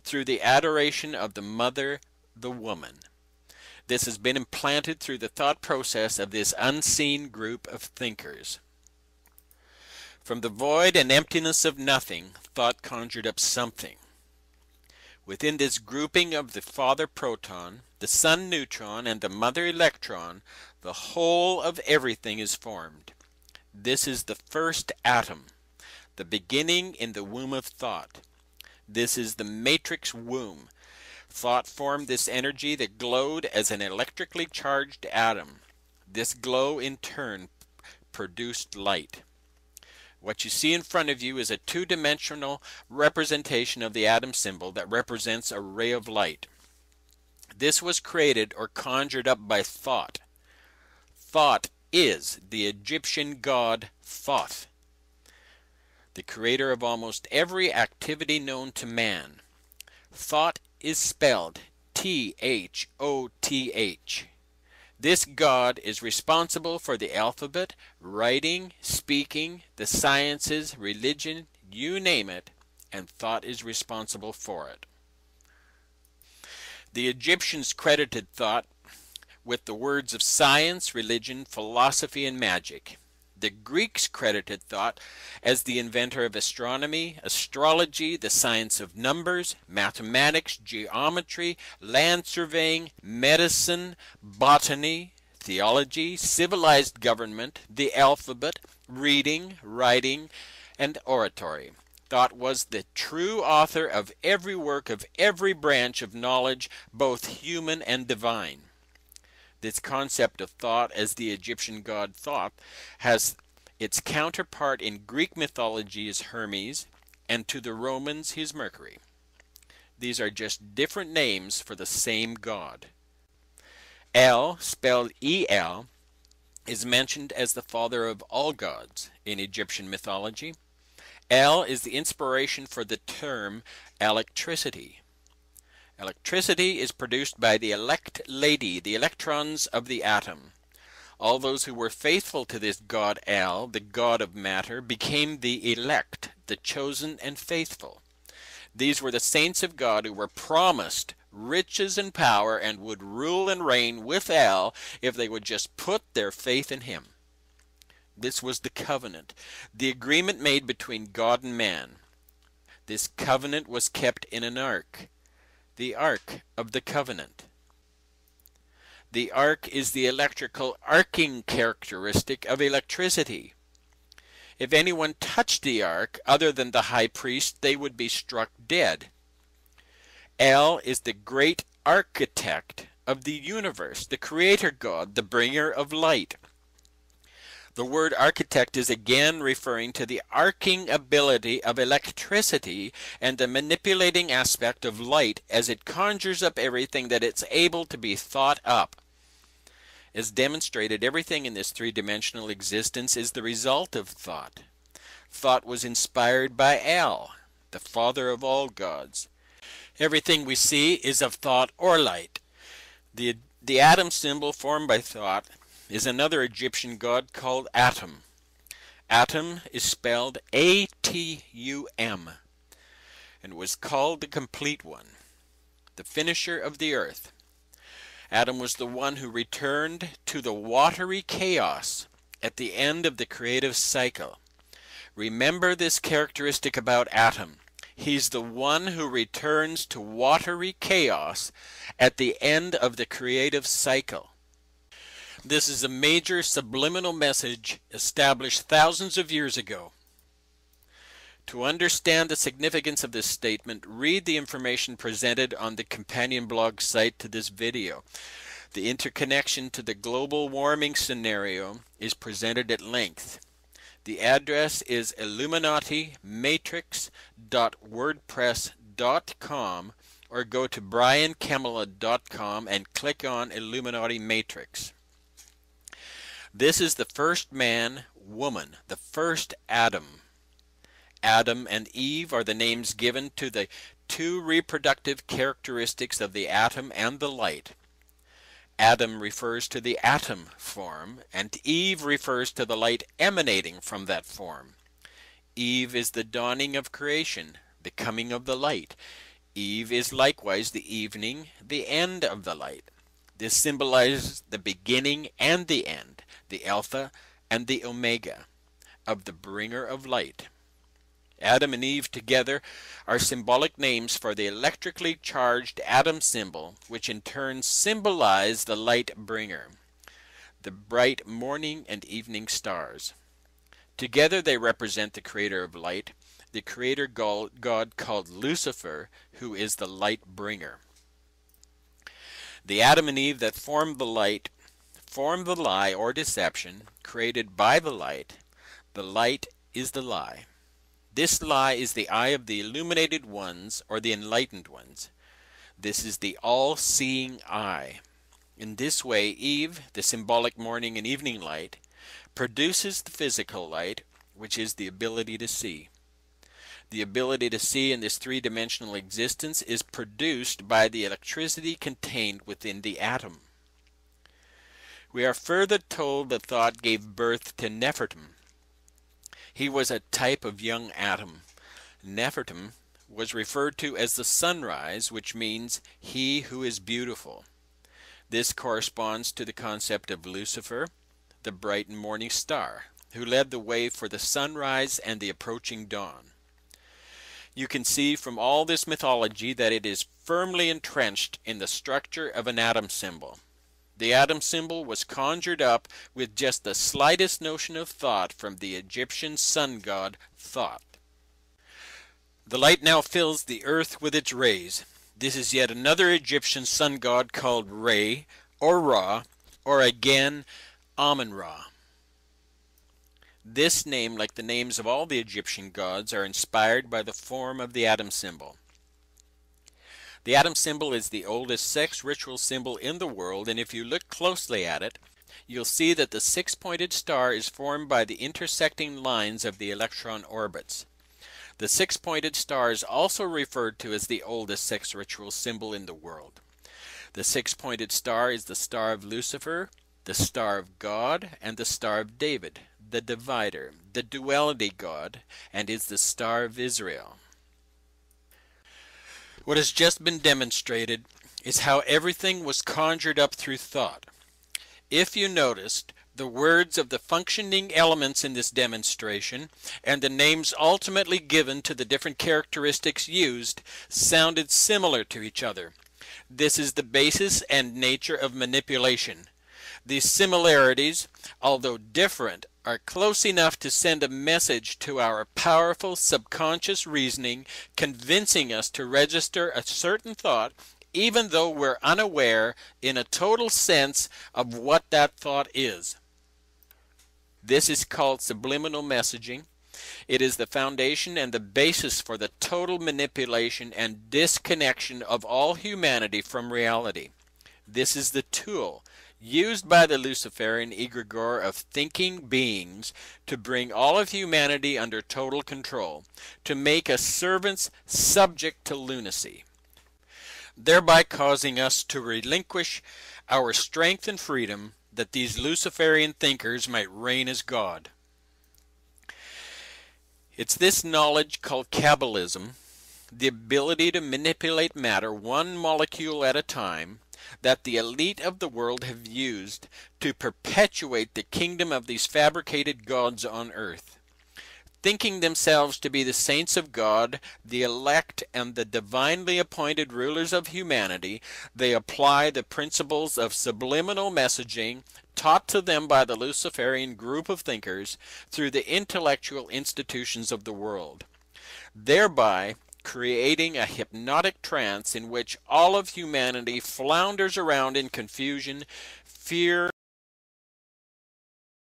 through the adoration of the mother, the woman. This has been implanted through the thought process of this unseen group of thinkers. From the void and emptiness of nothing, thought conjured up something. Within this grouping of the father proton, the son neutron, and the mother electron, the whole of everything is formed. This is the first atom, the beginning in the womb of thought. This is the matrix womb. Thought formed this energy that glowed as an electrically charged atom. This glow in turn produced light. What you see in front of you is a two-dimensional representation of the atom symbol that represents a ray of light. This was created or conjured up by thought. Thought is the Egyptian god Thoth, the creator of almost every activity known to man. Thought is spelled T-H-O-T-H. This god is responsible for the alphabet, writing, speaking, the sciences, religion, you name it, and thought is responsible for it. The Egyptians credited thought with the words of science, religion, philosophy, and magic. The Greeks credited thought as the inventor of astronomy, astrology, the science of numbers, mathematics, geometry, land surveying, medicine, botany, theology, civilized government, the alphabet, reading, writing, and oratory. Thought was the true author of every work of every branch of knowledge, both human and divine. This concept of thought as the Egyptian god Thoth has its counterpart in Greek mythology as Hermes, and to the Romans he is Mercury. These are just different names for the same god. El, spelled E-L, is mentioned as the father of all gods in Egyptian mythology. El is the inspiration for the term electricity. Electricity is produced by the elect lady, the electrons of the atom. All those who were faithful to this god El, the god of matter, became the elect, the chosen and faithful. These were the saints of God who were promised riches and power and would rule and reign with El if they would just put their faith in him. This was the covenant, the agreement made between God and man. This covenant was kept in an ark, the Ark of the Covenant. The ark is the electrical arcing characteristic of electricity. If anyone touched the ark other than the high priest, they would be struck dead. El is the great architect of the universe, the creator God, the bringer of light. The word architect is again referring to the arcing ability of electricity and the manipulating aspect of light as it conjures up everything that it's able to be thought up. As demonstrated, everything in this three-dimensional existence is the result of thought. Thought was inspired by El, the father of all gods. Everything we see is of thought or light. The atom symbol formed by thought is another Egyptian god called Atum. Atum is spelled A-T-U-M and was called the complete one, the finisher of the earth. Atum was the one who returned to the watery chaos at the end of the creative cycle. Remember this characteristic about Atum. He's the one who returns to watery chaos at the end of the creative cycle. This is a major subliminal message established thousands of years ago. To understand the significance of this statement, read the information presented on the companion blog site to this video. The interconnection to the global warming scenario is presented at length. The address is illuminatimatrix.wordpress.com or go to briankemela.com and click on Illuminati Matrix. This is the first man, woman, the first Adam. Adam and Eve are the names given to the two reproductive characteristics of the atom and the light. Adam refers to the atom form, and Eve refers to the light emanating from that form. Eve is the dawning of creation, the coming of the light. Eve is likewise the evening, the end of the light. This symbolizes the beginning and the end, the Alpha and the Omega, of the bringer of light. Adam and Eve together are symbolic names for the electrically charged atom symbol, which in turn symbolize the light bringer, the bright morning and evening stars. Together they represent the creator of light, the creator god called Lucifer, who is the light bringer. The Adam and Eve that formed the light form the lie or deception created by the light. The light is the lie. This lie is the eye of the illuminated ones or the enlightened ones. This is the all-seeing eye. In this way, Eve, the symbolic morning and evening light, produces the physical light, which is the ability to see. The ability to see in this three-dimensional existence is produced by the electricity contained within the atom. We are further told that thought gave birth to Nefertum. He was a type of young atom. Nefertum was referred to as the sunrise, which means he who is beautiful. This corresponds to the concept of Lucifer, the bright and morning star, who led the way for the sunrise and the approaching dawn. You can see from all this mythology that it is firmly entrenched in the structure of an atom symbol. The atom symbol was conjured up with just the slightest notion of thought from the Egyptian sun god Thoth. The light now fills the earth with its rays. This is yet another Egyptian sun god called Re, or Ra, or again Amun-Ra. This name, like the names of all the Egyptian gods, are inspired by the form of the atom symbol. The atom symbol is the oldest sex ritual symbol in the world, and if you look closely at it, you'll see that the six-pointed star is formed by the intersecting lines of the electron orbits. The six-pointed star is also referred to as the oldest sex ritual symbol in the world. The six-pointed star is the star of Lucifer, the star of God, and the star of David, the divider, the duality god, and is the star of Israel. What has just been demonstrated is how everything was conjured up through thought. If you noticed, the words of the functioning elements in this demonstration and the names ultimately given to the different characteristics used sounded similar to each other. This is the basis and nature of manipulation. These similarities, although different, are close enough to send a message to our powerful subconscious reasoning, convincing us to register a certain thought, even though we're unaware in a total sense of what that thought is. This is called subliminal messaging. It is the foundation and the basis for the total manipulation and disconnection of all humanity from reality. This is the tool used by the Luciferian egregore of thinking beings to bring all of humanity under total control, to make us servants subject to lunacy, thereby causing us to relinquish our strength and freedom that these Luciferian thinkers might reign as God. It's this knowledge called Kabbalism, the ability to manipulate matter one molecule at a time, that the elite of the world have used to perpetuate the kingdom of these fabricated gods on earth. Thinking themselves to be the saints of God, the elect, and the divinely appointed rulers of humanity, they apply the principles of subliminal messaging taught to them by the Luciferian group of thinkers through the intellectual institutions of the world, thereby creating a hypnotic trance in which all of humanity flounders around in confusion, fear,